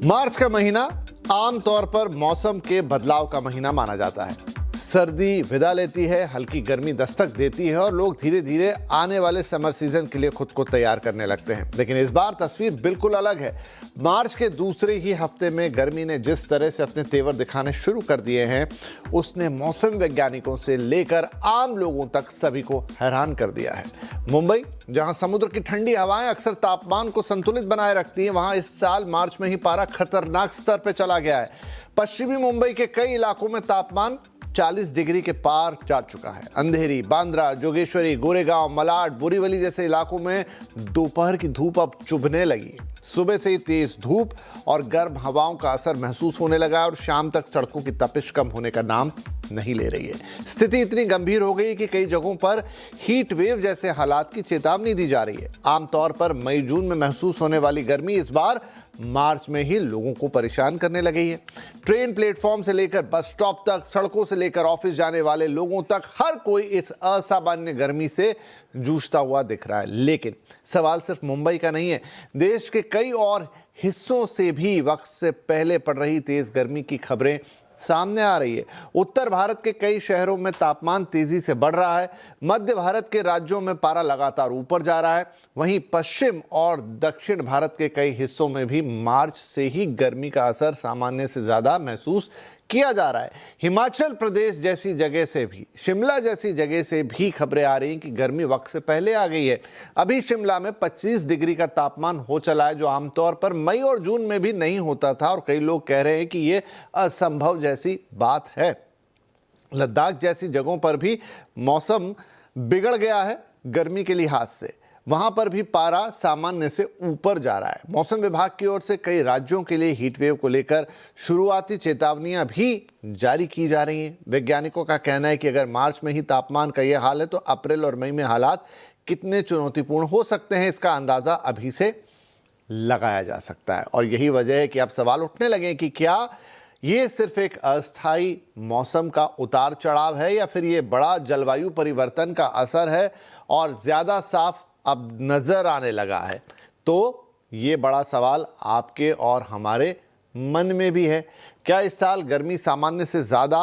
मार्च का महीना आमतौर पर मौसम के बदलाव का महीना माना जाता है। सर्दी विदा लेती है, हल्की गर्मी दस्तक देती है और लोग धीरे धीरे आने वाले समर सीजन के लिए खुद को तैयार करने लगते हैं। लेकिन इस बार तस्वीर बिल्कुल अलग है। मार्च के दूसरे ही हफ्ते में गर्मी ने जिस तरह से अपने तेवर दिखाने शुरू कर दिए हैं, उसने मौसम वैज्ञानिकों से लेकर आम लोगों तक सभी को हैरान कर दिया है। मुंबई, जहां समुद्र की ठंडी हवाएं अक्सर तापमान को संतुलित बनाए रखती हैं, वहां इस साल मार्च में ही पारा खतरनाक स्तर पर चला गया है। पश्चिमी मुंबई के कई इलाकों में तापमान 40 डिग्री के पार जा चुका है। अंधेरी, बांद्रा, जोगेश्वरी, गोरेगांव, मलाड, बोरीवली जैसे इलाकों में दोपहर की धूप अब चुभने लगी। सुबह से ही तेज धूप और गर्म हवाओं का असर महसूस होने लगा और शाम तक सड़कों की तपिश कम होने का नाम नहीं ले रही है। स्थिति इतनी गंभीर हो गई कि कई जगहों पर हीट वेव जैसे हालात की चेतावनी दी जा रही है। आमतौर पर मई जून में महसूस होने वाली गर्मी इस बार मार्च में ही लोगों को परेशान करने लगी है। ट्रेन प्लेटफॉर्म से लेकर बस स्टॉप तक, सड़कों से लेकर ऑफिस जाने वाले लोगों तक हर कोई इस असामान्य गर्मी से जूझता हुआ दिख रहा है। लेकिन सवाल सिर्फ मुंबई का नहीं है। देश के कई और हिस्सों से भी वक्त से पहले पड़ रही तेज गर्मी की खबरें सामने आ रही है। उत्तर भारत के कई शहरों में तापमान तेजी से बढ़ रहा है। मध्य भारत के राज्यों में पारा लगातार ऊपर जा रहा है। वहीं पश्चिम और दक्षिण भारत के कई हिस्सों में भी मार्च से ही गर्मी का असर सामान्य से ज्यादा महसूस किया जा रहा है। हिमाचल प्रदेश जैसी जगह से भी, शिमला जैसी जगह से भी खबरें आ रही हैं कि गर्मी वक्त से पहले आ गई है। अभी शिमला में 25 डिग्री का तापमान हो चला है, जो आमतौर पर मई और जून में भी नहीं होता था और कई लोग कह रहे हैं कि ये असंभव जैसी बात है। लद्दाख जैसी जगहों पर भी मौसम बिगड़ गया है गर्मी के लिहाज से। वहां पर भी पारा सामान्य से ऊपर जा रहा है। मौसम विभाग की ओर से कई राज्यों के लिए हीट वेव को लेकर शुरुआती चेतावनियां भी जारी की जा रही हैं। वैज्ञानिकों का कहना है कि अगर मार्च में ही तापमान का यह हाल है तो अप्रैल और मई में हालात कितने चुनौतीपूर्ण हो सकते हैं, इसका अंदाजा अभी से लगाया जा सकता है। और यही वजह है कि अब सवाल उठने लगे कि क्या ये सिर्फ एक अस्थायी मौसम का उतार चढ़ाव है या फिर ये बड़ा जलवायु परिवर्तन का असर है और ज्यादा साफ अब नजर आने लगा है। तो ये बड़ा सवाल आपके और हमारे मन में भी है। क्या इस साल गर्मी सामान्य से ज्यादा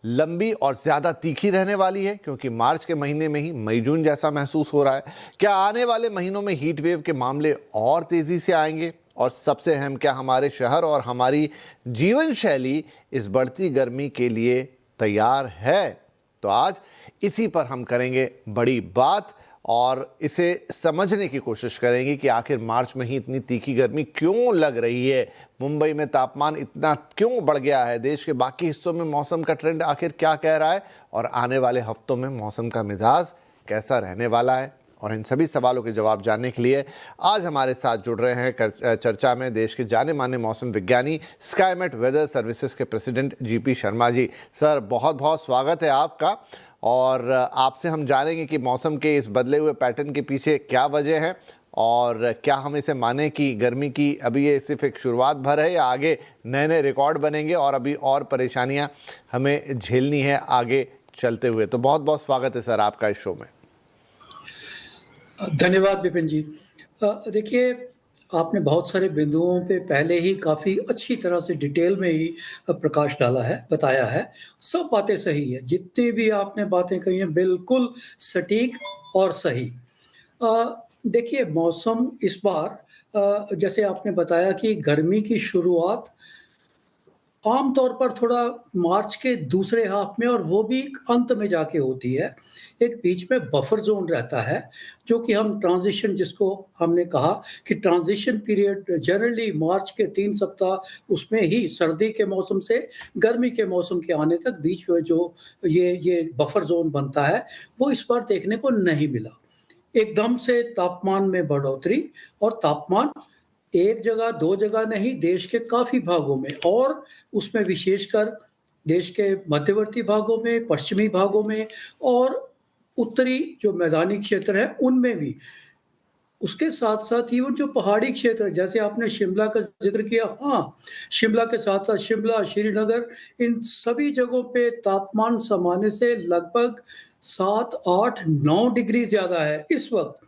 लंबी और ज्यादा तीखी रहने वाली है, क्योंकि मार्च के महीने में ही मई जून जैसा महसूस हो रहा है? क्या आने वाले महीनों में हीट वेव के मामले और तेजी से आएंगे? और सबसे अहम, क्या हमारे शहर और हमारी जीवन शैली इस बढ़ती गर्मी के लिए तैयार है? तो आज इसी पर हम करेंगे बड़ी बात और इसे समझने की कोशिश करेंगे कि आखिर मार्च में ही इतनी तीखी गर्मी क्यों लग रही है, मुंबई में तापमान इतना क्यों बढ़ गया है, देश के बाकी हिस्सों में मौसम का ट्रेंड आखिर क्या कह रहा है और आने वाले हफ्तों में मौसम का मिजाज कैसा रहने वाला है। और इन सभी सवालों के जवाब जानने के लिए आज हमारे साथ जुड़ रहे हैं चर्चा में देश के जाने माने मौसम विज्ञानी, स्काईमेट वेदर सर्विसेज के president GP Sharma ji. Sir, बहुत बहुत स्वागत है आपका। और आपसे हम जानेंगे कि मौसम के इस बदले हुए पैटर्न के पीछे क्या वजह है और क्या हम इसे माने कि गर्मी की अभी ये सिर्फ एक शुरुआत भर है या आगे नए नए रिकॉर्ड बनेंगे और अभी और परेशानियां हमें झेलनी है आगे चलते हुए। तो बहुत बहुत स्वागत है सर आपका इस शो में। धन्यवाद विपिन जी। देखिए, आपने बहुत सारे बिंदुओं पे पहले ही काफ़ी अच्छी तरह से डिटेल में ही प्रकाश डाला है, बताया है। सब बातें सही है, जितनी भी आपने बातें कही हैं बिल्कुल सटीक और सही। देखिए, मौसम इस बार जैसे आपने बताया कि गर्मी की शुरुआत आमतौर पर थोड़ा मार्च के दूसरे हाफ में और वो भी अंत में जाके होती है। एक बीच में बफर ज़ोन रहता है, जो कि हम ट्रांज़िशन, जिसको हमने कहा कि ट्रांज़िशन पीरियड जनरली मार्च के 3 सप्ताह उसमें ही सर्दी के मौसम से गर्मी के मौसम के आने तक बीच में जो ये बफर ज़ोन बनता है, वो इस बार देखने को नहीं मिला। एकदम से तापमान में बढ़ोतरी और तापमान एक जगह, 2 जगह नहीं, देश के काफ़ी भागों में और उसमें विशेषकर देश के मध्यवर्ती भागों में, पश्चिमी भागों में और उत्तरी जो मैदानी क्षेत्र है, उनमें भी। उसके साथ-साथ इवन जो पहाड़ी क्षेत्र है, जैसे आपने शिमला का ज़िक्र किया, हाँ, शिमला के साथ-साथ शिमला, श्रीनगर, इन सभी जगहों पे तापमान सामान्य से लगभग 7, 8, 9 डिग्री ज़्यादा है इस वक़्त।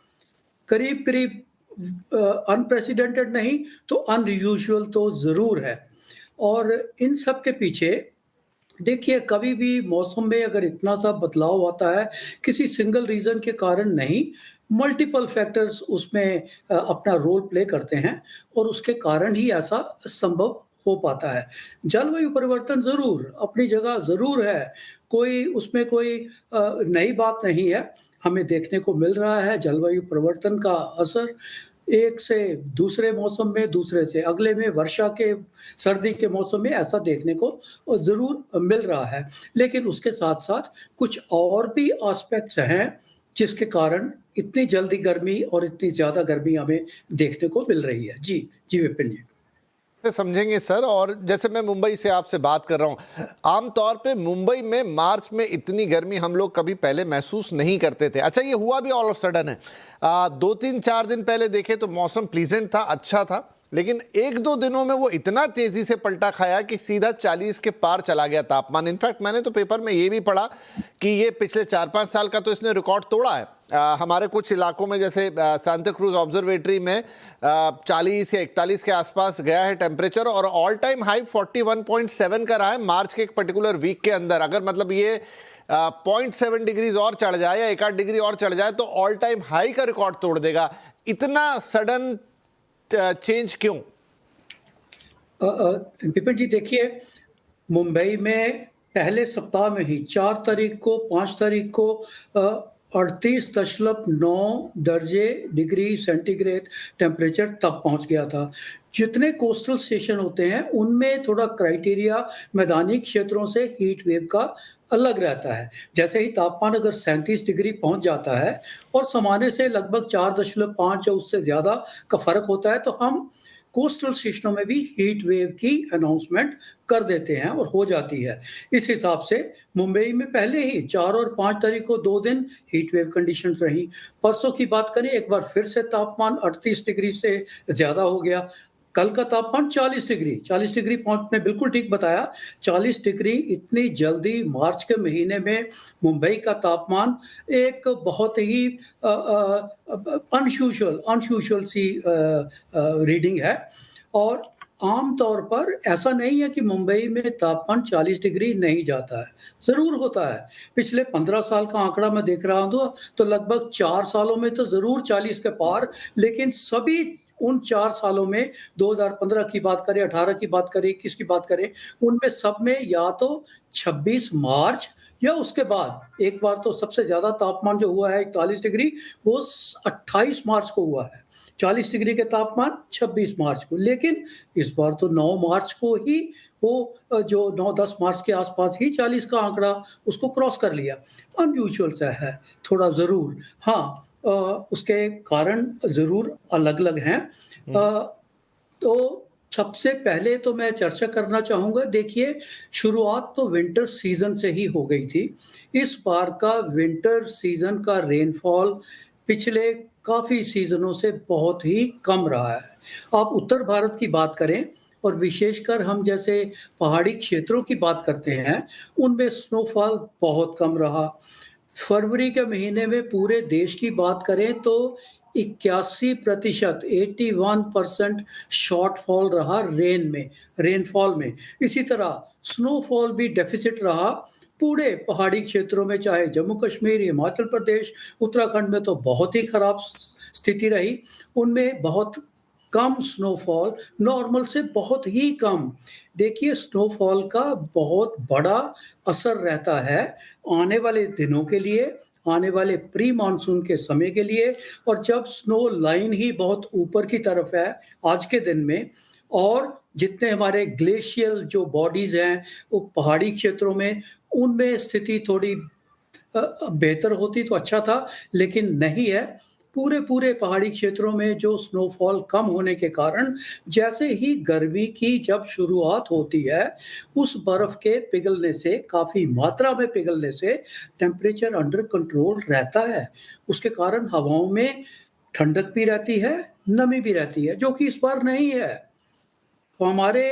करीब-करीब अनप्रेसिडेंटेड नहीं तो अनयूजुअल तो ज़रूर है। और इन सब के पीछे देखिए, कभी भी मौसम में अगर इतना सा बदलाव आता है, किसी सिंगल रीज़न के कारण नहीं, मल्टीपल फैक्टर्स उसमें अपना रोल प्ले करते हैं और उसके कारण ही ऐसा संभव हो पाता है। जलवायु परिवर्तन ज़रूर अपनी जगह ज़रूर है, कोई उसमें कोई नई बात नहीं है। हमें देखने को मिल रहा है जलवायु परिवर्तन का असर एक से दूसरे मौसम में, दूसरे से अगले में, वर्षा के सर्दी के मौसम में ऐसा देखने को ज़रूर मिल रहा है। लेकिन उसके साथ-साथ कुछ और भी एस्पेक्ट्स हैं, जिसके कारण इतनी जल्दी गर्मी और इतनी ज़्यादा गर्मी हमें देखने को मिल रही है। जी, जी विपिन जी। से समझेंगे सर। और जैसे मैं मुंबई से आपसे बात कर रहा हूँ, आमतौर पे मुंबई में मार्च में इतनी गर्मी हम लोग कभी पहले महसूस नहीं करते थे। अच्छा, ये हुआ भी ऑल ऑफ सडन है। 2-3-4 दिन पहले देखे तो मौसम प्लीजेंट था, अच्छा था, लेकिन 1-2 दिनों में वो इतना तेजी से पलटा खाया कि सीधा 40 के पार चला गया तापमान। इनफैक्ट मैंने तो पेपर में ये भी पढ़ा कि ये पिछले 4-5 साल का तो इसने रिकॉर्ड तोड़ा है। हमारे कुछ इलाकों में जैसे सांता क्रूज ऑब्जर्वेटरी में 40 या 41 के आसपास गया है टेम्परेचर, और ऑल टाइम हाई 41.7 का रहा है मार्च के एक पर्टिकुलर वीक के अंदर। अगर मतलब ये 0.7 डिग्रीज और चढ़ जाए या 1-8 डिग्री और चढ़ जाए तो ऑल टाइम हाई का रिकॉर्ड तोड़ देगा। इतना सडन चेंज क्यों? विपिन जी देखिए, मुंबई में पहले सप्ताह में ही 4 तारीख को, 5 तारीख को 38.9 दर्जे डिग्री सेंटीग्रेड टेम्परेचर तब पहुंच गया था। जितने कोस्टल स्टेशन होते हैं, उनमें थोड़ा क्राइटेरिया मैदानी क्षेत्रों से हीट वेव का अलग रहता है। जैसे ही तापमान अगर 37 डिग्री पहुंच जाता है और सामान्य से लगभग 4.5 या उससे ज़्यादा का फ़र्क होता है, तो हम कोस्टल स्टेशनों में भी हीट वेव की अनाउंसमेंट कर देते हैं और हो जाती है। इस हिसाब से मुंबई में पहले ही 4 और 5 तारीख को 2 दिन हीट वेव कंडीशंस रही। परसों की बात करें, एक बार फिर से तापमान 38 डिग्री से ज़्यादा हो गया। कल का तापमान 40 डिग्री पहुँचने बिल्कुल ठीक बताया। 40 डिग्री इतनी जल्दी मार्च के महीने में मुंबई का तापमान एक बहुत ही अनयूजुअल सी रीडिंग है। और आम तौर पर ऐसा नहीं है कि मुंबई में तापमान 40 डिग्री नहीं जाता है, ज़रूर होता है। पिछले 15 साल का आंकड़ा मैं देख रहा हूँ तो लगभग 4 सालों में तो ज़रूर 40 के पार, लेकिन सभी उन 4 सालों में 2015 की बात करें, 18 की बात करें, 21 की बात करें, उनमें सब में या तो 26 मार्च या उसके बाद एक बार तो सबसे ज़्यादा तापमान जो हुआ है 41 डिग्री, वो 28 मार्च को हुआ है। 40 डिग्री के तापमान 26 मार्च को, लेकिन इस बार तो 9 मार्च को ही वो जो 9-10 मार्च के आसपास ही 40 का आंकड़ा उसको क्रॉस कर लिया। अनयूजुअल सा है थोड़ा ज़रूर। हाँ, उसके कारण ज़रूर अलग-अलग हैं। तो सबसे पहले तो मैं चर्चा करना चाहूँगा, देखिए शुरुआत तो विंटर सीज़न से ही हो गई थी। इस बार का विंटर सीज़न का रेनफॉल पिछले काफ़ी सीज़नों से बहुत ही कम रहा है। आप उत्तर भारत की बात करें और विशेषकर हम जैसे पहाड़ी क्षेत्रों की बात करते हैं, उनमें स्नोफॉल बहुत कम रहा। फरवरी के महीने में पूरे देश की बात करें तो 81% 81% शॉर्टफॉल रहा रेनफॉल में। इसी तरह स्नोफॉल भी डेफिसिट रहा पूरे पहाड़ी क्षेत्रों में, चाहे जम्मू कश्मीर, हिमाचल प्रदेश, उत्तराखंड में तो बहुत ही खराब स्थिति रही। उनमें बहुत कम स्नोफॉल, नॉर्मल से बहुत ही कम। देखिए, स्नोफॉल का बहुत बड़ा असर रहता है आने वाले दिनों के लिए, आने वाले प्री मानसून के समय के लिए। और जब स्नो लाइन ही बहुत ऊपर की तरफ है आज के दिन में, और जितने हमारे ग्लेशियल जो बॉडीज़ हैं, वो पहाड़ी क्षेत्रों में, उनमें स्थिति थोड़ी बेहतर होती तो अच्छा था, लेकिन नहीं है। पूरे पहाड़ी क्षेत्रों में जो स्नोफॉल कम होने के कारण जैसे ही गर्मी की जब शुरुआत होती है, उस बर्फ़ के पिघलने से, काफ़ी मात्रा में पिघलने से टेम्परेचर अंडर कंट्रोल रहता है। उसके कारण हवाओं में ठंडक भी रहती है, नमी भी रहती है, जो कि इस बार नहीं है। तो हमारे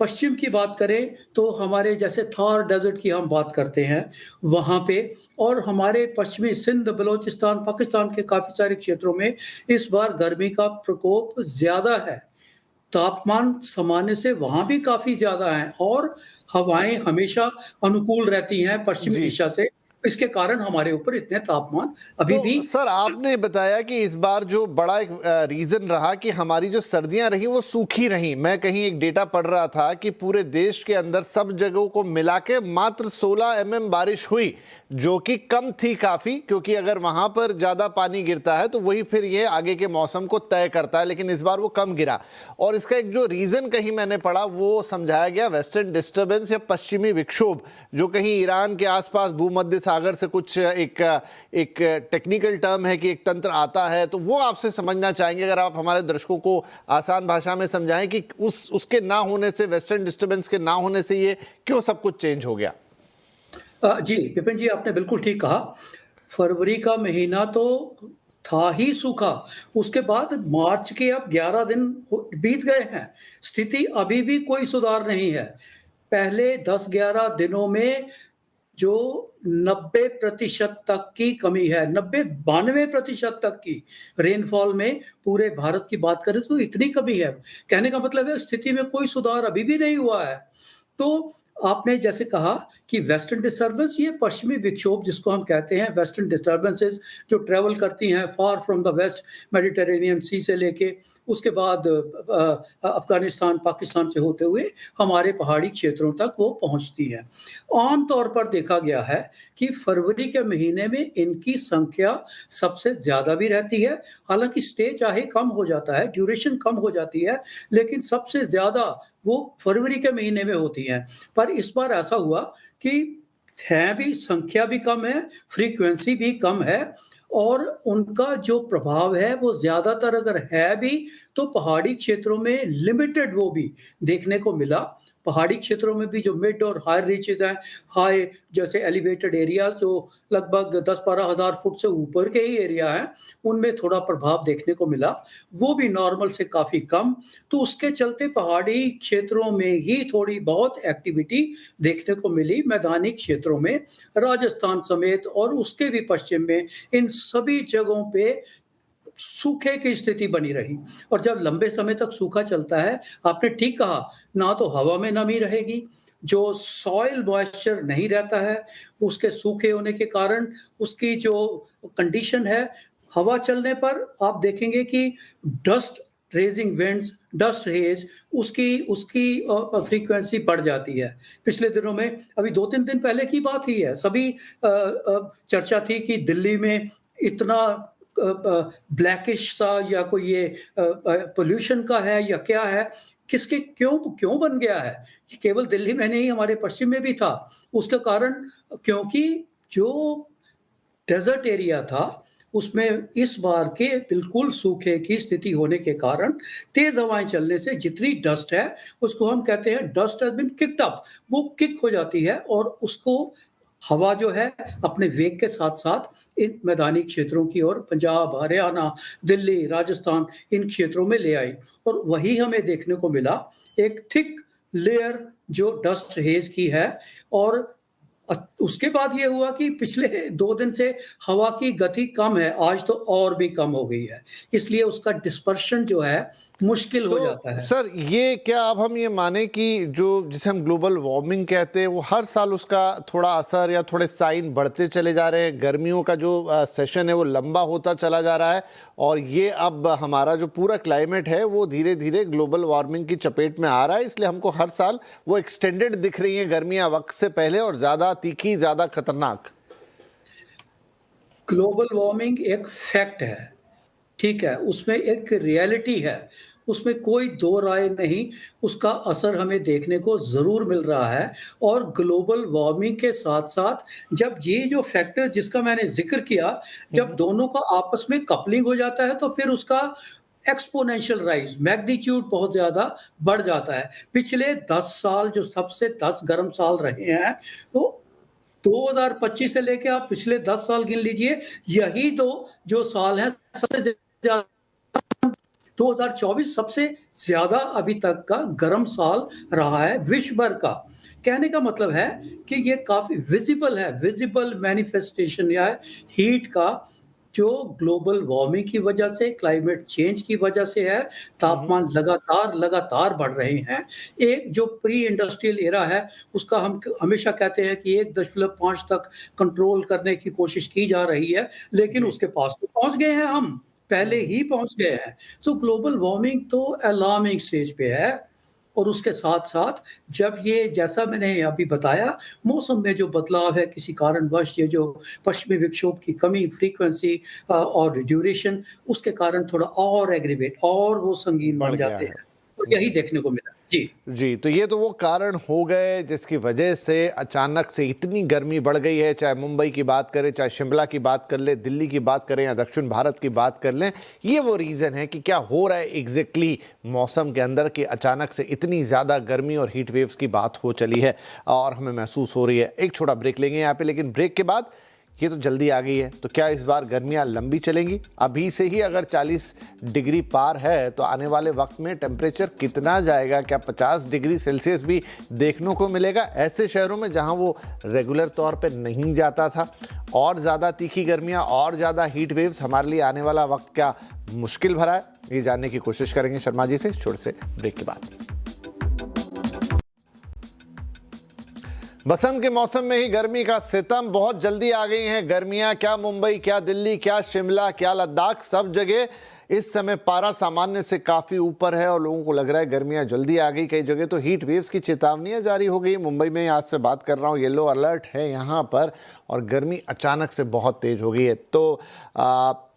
पश्चिम की बात करें तो हमारे जैसे थार डेज़र्ट की हम बात करते हैं, वहाँ पे और हमारे पश्चिमी सिंध, बलूचिस्तान, पाकिस्तान के काफ़ी सारे क्षेत्रों में इस बार गर्मी का प्रकोप ज़्यादा है। तापमान सामान्य से वहाँ भी काफ़ी ज़्यादा है और हवाएँ हमेशा अनुकूल रहती हैं पश्चिमी जी। दिशा से, इसके कारण हमारे ऊपर इतने तापमान अभी भी तो सर आपने बताया कि इस बार जो बड़ा एक रीजन रहा कि हमारी जो सर्दियां रही वो सूखी रही। मैं कहीं एक डेटा पढ़ रहा था कि पूरे देश के अंदर सब जगहों को मिला के मात्र 16 mm बारिश हुई, जो कि कम थी काफी, क्योंकि अगर वहां पर ज्यादा पानी गिरता है तो वही फिर ये आगे के मौसम को तय करता है, लेकिन इस बार वो कम गिरा। और इसका एक जो रीजन कहीं मैंने पढ़ा वो समझाया गया वेस्टर्न डिस्टर्बेंस या पश्चिमी विक्षोभ, जो कहीं ईरान के आसपास भूमध्य सागर से कुछ एक टेक्निकल टर्म है कि एक तंत्र आता है, तो वो आपसे समझना चाहेंगे अगर आप हमारे दर्शकों को आसान भाषा में समझाएं कि उसके ना होने से, वेस्टर्न डिस्टर्बेंस के ना होने से ये क्यों सब कुछ चेंज हो गया। जी, विपिन जी आपने बिल्कुल ठीक कहा। फरवरी का महीना तो था ही सूखा, उसके बाद मार्च के अब 11 दिन बीत गए हैं, स्थिति अभी भी कोई सुधार नहीं है। पहले 10-11 दिनों में जो 90% तक की कमी है, 90-92% तक की रेनफॉल में पूरे भारत की बात करें तो इतनी कमी है। कहने का मतलब है स्थिति में कोई सुधार अभी भी नहीं हुआ है। तो आपने जैसे कहा कि वेस्टर्न डिस्टर्बेंस, ये पश्चिमी विक्षोभ जिसको हम कहते हैं, वेस्टर्न डिस्टर्बेंसेस जो ट्रैवल करती हैं far from the west Mediterranean sea से लेके उसके बाद अफगानिस्तान, पाकिस्तान से होते हुए हमारे पहाड़ी क्षेत्रों तक वो पहुंचती हैं। आम तौर पर देखा गया है कि फरवरी के महीने में इनकी संख्या सबसे ज़्यादा भी रहती है, हालांकि स्टे चाहे कम हो जाता है, ड्यूरेशन कम हो जाती है, लेकिन सबसे ज़्यादा वो फरवरी के महीने में होती हैं। पर इस बार ऐसा हुआ कि है भी, संख्या भी कम है, फ्रीक्वेंसी भी कम है और उनका जो प्रभाव है वो ज़्यादातर अगर है भी तो पहाड़ी क्षेत्रों में लिमिटेड वो भी देखने को मिला। पहाड़ी क्षेत्रों में भी जो मिड और हाई रीचेज़ हैं, हाई जैसे एलिवेटेड एरियाज़ जो लगभग 10-12 हज़ार फुट से ऊपर के ही एरिया हैं, उनमें थोड़ा प्रभाव देखने को मिला, वो भी नॉर्मल से काफ़ी कम। तो उसके चलते पहाड़ी क्षेत्रों में ही थोड़ी बहुत एक्टिविटी देखने को मिली, मैदानी क्षेत्रों में, राजस्थान समेत और उसके भी पश्चिम में, इन सभी जगहों पे सूखे की स्थिति बनी रही। और जब लंबे समय तक सूखा चलता है, आपने ठीक कहा, ना तो हवा में नमी रहेगी, जो सॉइल मॉइस्चर नहीं रहता है, उसके सूखे होने के कारण उसकी जो कंडीशन है, हवा चलने पर आप देखेंगे कि dust raising winds, dust hedge, उसकी उसकी फ्रीक्वेंसी बढ़ जाती है। पिछले दिनों में, अभी 2-3 दिन पहले की बात ही है, सभी चर्चा थी कि दिल्ली में इतना ब्लैकिश सा या कोई ये पोल्यूशन का है या क्या है, किसके क्यों क्यों बन गया है? कि केवल दिल्ली में नहीं, हमारे पश्चिम में भी था। उसका कारण क्योंकि जो डेज़र्ट एरिया था, उसमें इस बार के बिल्कुल सूखे की स्थिति होने के कारण तेज़ हवाएँ चलने से जितनी डस्ट है, उसको हम कहते हैं dust has been kicked up, वो किक हो जाती है और उसको हवा जो है अपने वेग के साथ-साथ इन मैदानी क्षेत्रों की ओर पंजाब, हरियाणा, दिल्ली, राजस्थान इन क्षेत्रों में ले आई और वही हमें देखने को मिला, एक थिक लेयर जो डस्ट हेज़ की है और उसके बाद ये हुआ कि पिछले 2 दिन से हवा की गति कम है, आज तो और भी कम हो गई है। इसलिए उसका डिस्पर्शन जो है मुश्किल हो जाता तो है। सर ये क्या अब हम ये माने कि जो जिसे हम ग्लोबल वार्मिंग कहते हैं वो हर साल उसका थोड़ा असर या थोड़े साइन बढ़ते चले जा रहे हैं, गर्मियों का जो सेशन है वो लंबा होता चला जा रहा है और ये अब हमारा जो पूरा क्लाइमेट है वो धीरे धीरे ग्लोबल वार्मिंग की चपेट में आ रहा है, इसलिए हमको हर साल वो एक्सटेंडेड दिख रही हैं गर्मियाँ वक्त से पहले और ज़्यादा तीखी, ज़्यादा खतरनाक। ग्लोबल वार्मिंग एक फैक्ट है, ठीक है? उसमें एक रियलिटी है, उसमें कोई दो राय नहीं, उसका असर हमें देखने को ज़रूर मिल रहा है और ग्लोबल वार्मिंग के साथ-साथ जब ये जो फैक्टर जिसका मैंने ज़िक्र किया, जब दोनों का आपस में कपलिंग हो जाता है तो फिर उसका एक्स्पोनेंशियल राइज़, मैग्नीट्यूड बहुत ज़्यादा बढ़ जाता है। पिछले 10 साल जो सबसे 10 गर्म साल रहे हैं, तो 2025 से लेके आप पिछले 10 साल गिन लीजिए, यही 2 जो साल हैं सबसे ज़्यादा 2024 सबसे ज़्यादा अभी तक का गर्म साल रहा है विश्व भर का। कहने का मतलब है कि ये काफ़ी विज़िबल है, विज़िबल मैनिफेस्टेशन या हीट का, जो ग्लोबल वार्मिंग की वजह से, क्लाइमेट चेंज की वजह से है। हम्म। तापमान लगातार बढ़ रहे हैं। एक जो प्री इंडस्ट्रियल एरा है, उसका हम हमेशा कहते हैं कि 1.5 तक कंट्रोल करने की कोशिश की जा रही है, लेकिन जी। उसके पास तो पहुँच गए हैं हम, पहले हम्म। ही पहुँच गए हैं। तो ग्लोबल वार्मिंग तो अलार्मिंग स्टेज पे है। और उसके साथ-साथ जब ये, जैसा मैंने अभी बताया, मौसम में जो बदलाव है किसी कारणवश, ये जो पश्चिमी विक्षोभ की कमी, फ्रीक्वेंसी और ड्यूरेशन, उसके कारण थोड़ा और एग्रीवेट और वो संगीन बढ़ बन गया जाते है। हैं। और यही जी। देखने को मिला। जी। जी, तो ये तो वो कारण हो गए जिसकी वजह से अचानक से इतनी गर्मी बढ़ गई है, चाहे मुंबई की बात करें, चाहे शिमला की बात कर लें, दिल्ली की बात करें या दक्षिण भारत की बात कर लें। ये वो रीज़न है कि क्या हो रहा है एग्जैक्टली मौसम के अंदर कि अचानक से इतनी ज़्यादा गर्मी और हीट वेव्स की बात हो चली है और हमें महसूस हो रही है। एक छोटा ब्रेक लेंगे यहाँ पे, लेकिन ब्रेक के बाद ये तो जल्दी आ गई है, तो क्या इस बार गर्मियां लंबी चलेंगी? अभी से ही अगर 40 डिग्री पार है तो आने वाले वक्त में टेम्परेचर कितना जाएगा? क्या 50 डिग्री सेल्सियस भी देखने को मिलेगा ऐसे शहरों में जहां वो रेगुलर तौर पे नहीं जाता था? और ज़्यादा तीखी गर्मियां और ज़्यादा हीट वेव्स, हमारे लिए आने वाला वक्त क्या मुश्किल भरा है? ये जानने की कोशिश करेंगे शर्मा जी से छोटे से ब्रेक के बाद। बसंत के मौसम में ही गर्मी का सितम, बहुत जल्दी आ गई हैं गर्मियां। क्या मुंबई, क्या दिल्ली, क्या शिमला, क्या लद्दाख, सब जगह इस समय पारा सामान्य से काफ़ी ऊपर है और लोगों को लग रहा है गर्मियां जल्दी आ गई। कई जगह तो हीट वेव्स की चेतावनियां जारी हो गई। मुंबई में आज से बात कर रहा हूं, येलो अलर्ट है यहाँ पर और गर्मी अचानक से बहुत तेज़ हो गई है। तो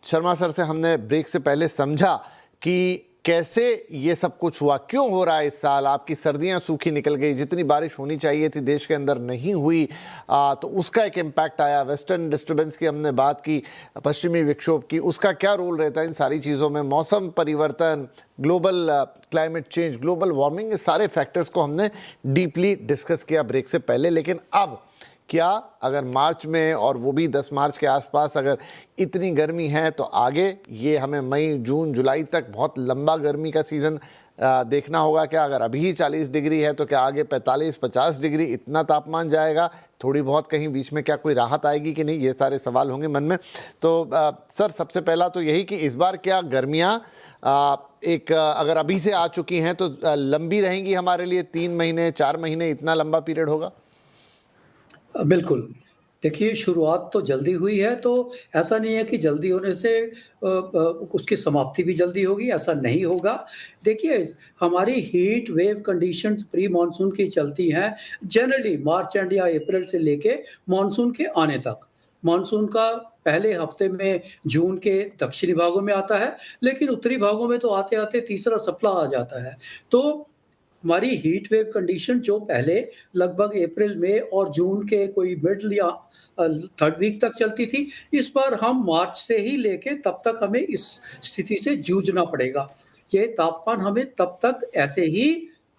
शर्मा सर से हमने ब्रेक से पहले समझा कि कैसे ये सब कुछ हुआ, क्यों हो रहा है इस साल। आपकी सर्दियां सूखी निकल गई, जितनी बारिश होनी चाहिए थी देश के अंदर नहीं हुई, तो उसका एक इम्पैक्ट आया। वेस्टर्न डिस्टर्बेंस की हमने बात की, पश्चिमी विक्षोभ की, उसका क्या रोल रहता है इन सारी चीज़ों में। मौसम परिवर्तन, global climate change, global warming, ये सारे फैक्टर्स को हमने डीपली डिस्कस किया ब्रेक से पहले। लेकिन अब क्या अगर मार्च में, और वो भी 10 मार्च के आसपास, अगर इतनी गर्मी है तो आगे ये हमें मई, जून, जुलाई तक बहुत लंबा गर्मी का सीज़न देखना होगा क्या? अगर अभी ही 40 डिग्री है तो क्या आगे 45-50 डिग्री इतना तापमान जाएगा? थोड़ी बहुत कहीं बीच में क्या कोई राहत आएगी कि नहीं? ये सारे सवाल होंगे मन में। तो सर, सबसे पहला तो यही कि इस बार क्या गर्मियाँ अगर अभी से आ चुकी हैं तो लंबी रहेंगी हमारे लिए? 3 महीने, 4 महीने, इतना लंबा पीरियड होगा? बिल्कुल। देखिए, शुरुआत तो जल्दी हुई है, तो ऐसा नहीं है कि जल्दी होने से उसकी समाप्ति भी जल्दी होगी, ऐसा नहीं होगा। देखिए, हमारी heat wave conditions pre monsoon की चलती हैं, जनरली मार्च एंड या अप्रैल से लेके मानसून के आने तक। मानसून का पहले हफ्ते में जून के दक्षिणी भागों में आता है, लेकिन उत्तरी भागों में तो आते-आते तीसरा सप्ताह आ जाता है। तो हमारी हीट वेव कंडीशन जो पहले लगभग अप्रैल में और जून के कोई मिडल या थर्ड वीक तक चलती थी, इस बार हम मार्च से ही लेके तब तक हमें इस स्थिति से जूझना पड़ेगा। ये तापमान हमें तब तक ऐसे ही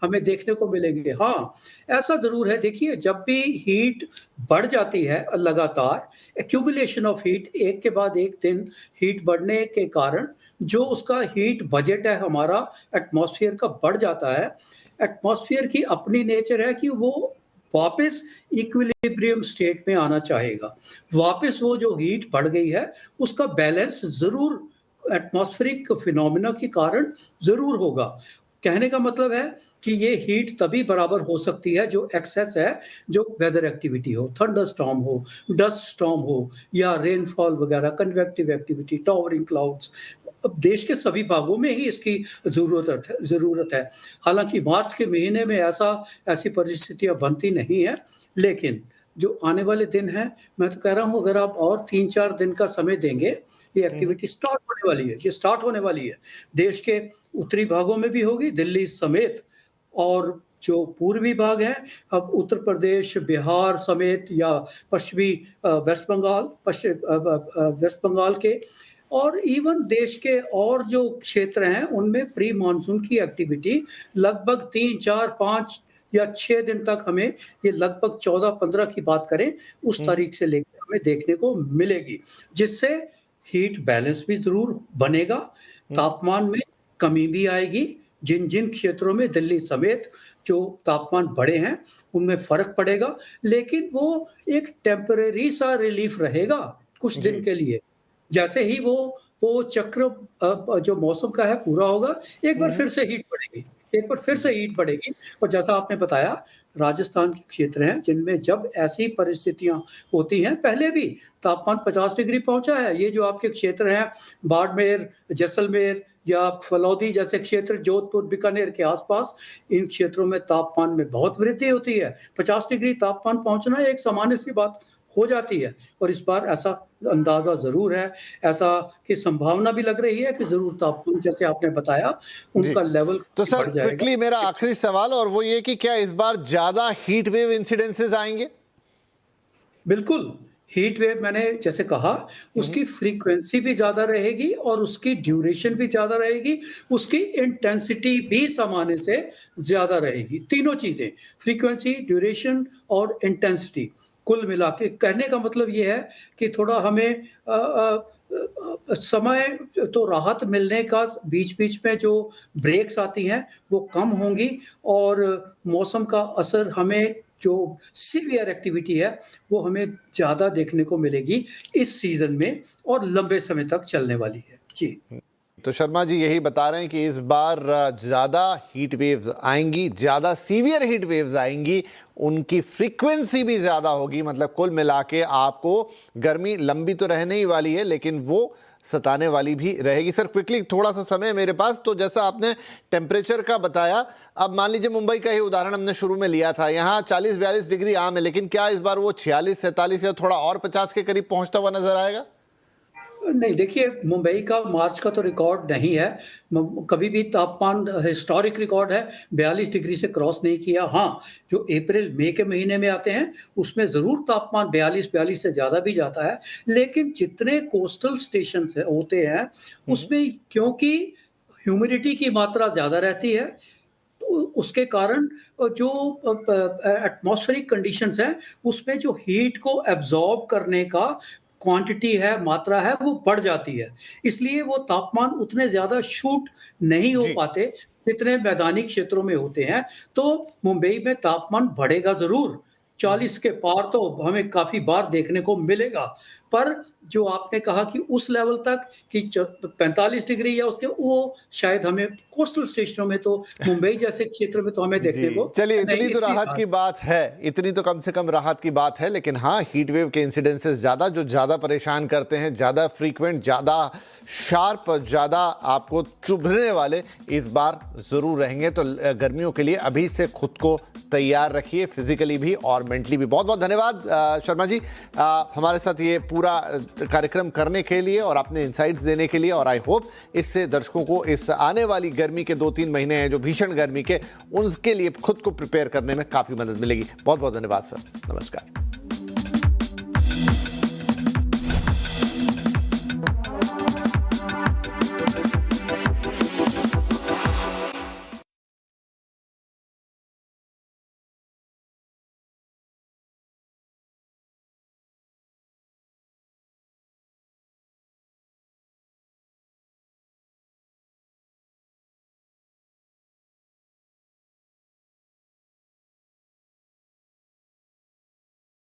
हमें देखने को मिलेंगे। हाँ, ऐसा ज़रूर है, देखिए, जब भी हीट बढ़ जाती है लगातार, एक्यूमुलेशन ऑफ हीट, एक के बाद एक दिन हीट बढ़ने के कारण जो उसका हीट बजट है हमारा एटमॉस्फेयर का बढ़ जाता है। एटमॉस्फेयर की अपनी नेचर है कि वो वापस इक्विलिब्रियम स्टेट में आना चाहेगा। वापस वो जो हीट बढ़ गई है, उसका बैलेंस ज़रूर एटमॉस्फेरिक फिनोमेना के कारण ज़रूर होगा। कहने का मतलब है कि ये हीट तभी बराबर हो सकती है जो एक्सेस है, जो वेदर एक्टिविटी हो, थंडरस्टॉर्म हो, डस्ट स्टॉर्म हो या रेनफॉल वगैरह, कन्वेक्टिव एक्टिविटी, टॉवरिंग क्लाउड्स। अब देश के सभी भागों में ही इसकी ज़रूरत है। हालाँकि मार्च के महीने में ऐसी परिस्थितियाँ बनती नहीं हैं, लेकिन जो आने वाले दिन हैं, मैं तो कह रहा हूँ, अगर आप और 3-4 दिन का समय देंगे, ये एक्टिविटी स्टार्ट होने वाली है, ये स्टार्ट होने वाली है। देश के उत्तरी भागों में भी होगी, दिल्ली समेत, और जो पूर्वी भाग हैं, अब उत्तर प्रदेश, बिहार समेत, या पश्चिमी वेस्ट बंगाल के, और इवन देश के और जो क्षेत्र हैं, उनमें प्री मानसून की एक्टिविटी लगभग 3, 4, 5 या 6 दिन तक हमें, ये लगभग 14-15 की बात करें, उस तारीख से लेकर हमें देखने को मिलेगी, जिससे हीट बैलेंस भी ज़रूर बनेगा। तापमान में कमी भी आएगी। जिन जिन क्षेत्रों में दिल्ली समेत जो तापमान बढ़े हैं उनमें फर्क पड़ेगा, लेकिन वो एक टेम्परेरी सा रिलीफ रहेगा कुछ जी। दिन के लिए। जैसे ही वो चक्र जो मौसम का है पूरा होगा, एक बार फिर से हीट बढ़ेगी, एक बार फिर से हीट बढ़ेगी। और जैसा आपने बताया, राजस्थान के क्षेत्र हैं जिनमें जब ऐसी परिस्थितियाँ होती हैं, पहले भी तापमान 50 डिग्री पहुँचा है। ये जो आपके क्षेत्र हैं बाड़मेर, जैसलमेर या फलौदी जैसे क्षेत्र, जोधपुर, बीकानेर के आस-पास, इन क्षेत्रों में तापमान में बहुत वृद्धि होती है। 50 डिग्री तापमान पहुँचना एक सामान्य-सी बात हो जाती है और इस बार ऐसा अंदाज़ा ज़रूर है, ऐसा की संभावना भी लग रही है कि ज़रूर तापमान जैसे आपने बताया, जी। उनका लेवल तो सर बढ़ जाएगा। क्विकली मेरा आखिरी सवाल और वो ये कि क्या इस बार ज़्यादा हीट वेव इंसिडेंसेस आएँगे? बिल्कुल, हीट वेव मैंने जैसे कहा, उसकी फ्रीक्वेंसी भी ज़्यादा रहेगी और उसकी ड्यूरेशन भी ज़्यादा रहेगी, उसकी इंटेंसिटी भी सामान्य से ज़्यादा रहेगी। तीनों चीज़ें, फ्रीक्वेंसी, ड्यूरेशन और इंटेंसिटी, कुल मिला के कहने का मतलब ये है कि थोड़ा हमें समय तो राहत मिलने का बीच-बीच में जो ब्रेक्स आती हैं, वो कम होंगी और मौसम का असर हमें जो सीवियर एक्टिविटी है, वो हमें ज़्यादा देखने को मिलेगी इस सीज़न में और लंबे समय तक चलने वाली है। जी। तो शर्मा जी यही बता रहे हैं कि इस बार ज़्यादा हीट वेव्स आएंगी, ज़्यादा सीवियर हीट वेव्स आएंगी, उनकी फ्रीक्वेंसी भी ज़्यादा होगी। मतलब कुल मिला के आपको गर्मी लंबी तो रहने ही वाली है, लेकिन वो सताने वाली भी रहेगी। सर क्विकली, थोड़ा सा समय मेरे पास, तो जैसा आपने टेम्परेचर का बताया, अब मान लीजिए मुंबई का ही उदाहरण हमने शुरू में लिया था, यहाँ 40-42 डिग्री आम है, लेकिन क्या इस बार वो 46-47 या थोड़ा और 50 के करीब पहुँचता हुआ नजर आएगा? नहीं, देखिए, मुंबई का मार्च का तो रिकॉर्ड नहीं है। कभी भी तापमान हिस्टोरिक रिकॉर्ड है, 42 डिग्री से क्रॉस नहीं किया। हाँ, जो अप्रैल मई के महीने में आते हैं उसमें ज़रूर तापमान 42 से ज़्यादा भी जाता है, लेकिन जितने कोस्टल स्टेशन होते हैं उसमें क्योंकि ह्यूमिडिटी की मात्रा ज़्यादा रहती है, तो उसके कारण जो एटमॉस्फेरिक कंडीशंस हैं उसमें जो हीट को एब्जॉर्ब करने का क्वांटिटी है, मात्रा है, वो बढ़ जाती है। इसलिए वो तापमान उतने ज़्यादा शूट नहीं हो जी। पाते, जितने मैदानी क्षेत्रों में होते हैं। तो मुंबई में तापमान बढ़ेगा ज़रूर, 40 के पार तो हमें काफ़ी बार देखने को मिलेगा। पर जो आपने कहा कि उस लेवल तक कि 45 डिग्री या उसके, वो शायद हमें कोस्टल स्टेशनों में तो, मुंबई जैसे क्षेत्र में तो हमें देखने जी, को चलिए नहीं इतनी तो मिलेगा। राहत की बात है, इतनी तो कम से कम राहत की बात है, लेकिन हाँ, हीट वेव के इंसिडेंसेस ज़्यादा, जो ज़्यादा परेशान करते हैं, ज़्यादा फ्रीक्वेंट, ज़्यादा शार्प, ज़्यादा आपको चुभने वाले इस बार ज़रूर रहेंगे। तो गर्मियों के लिए अभी से खुद को तैयार रखिए, फिजिकली भी और मेंटली भी। बहुत बहुत धन्यवाद शर्मा जी, हमारे साथ ये पूरा कार्यक्रम करने के लिए और अपने इंसाइट्स देने के लिए। और आई होप इससे दर्शकों को इस आने वाली गर्मी के 2-3 महीने हैं जो भीषण गर्मी के, उनके लिए खुद को प्रिपेयर करने में काफ़ी मदद मिलेगी। बहुत बहुत धन्यवाद सर, नमस्कार।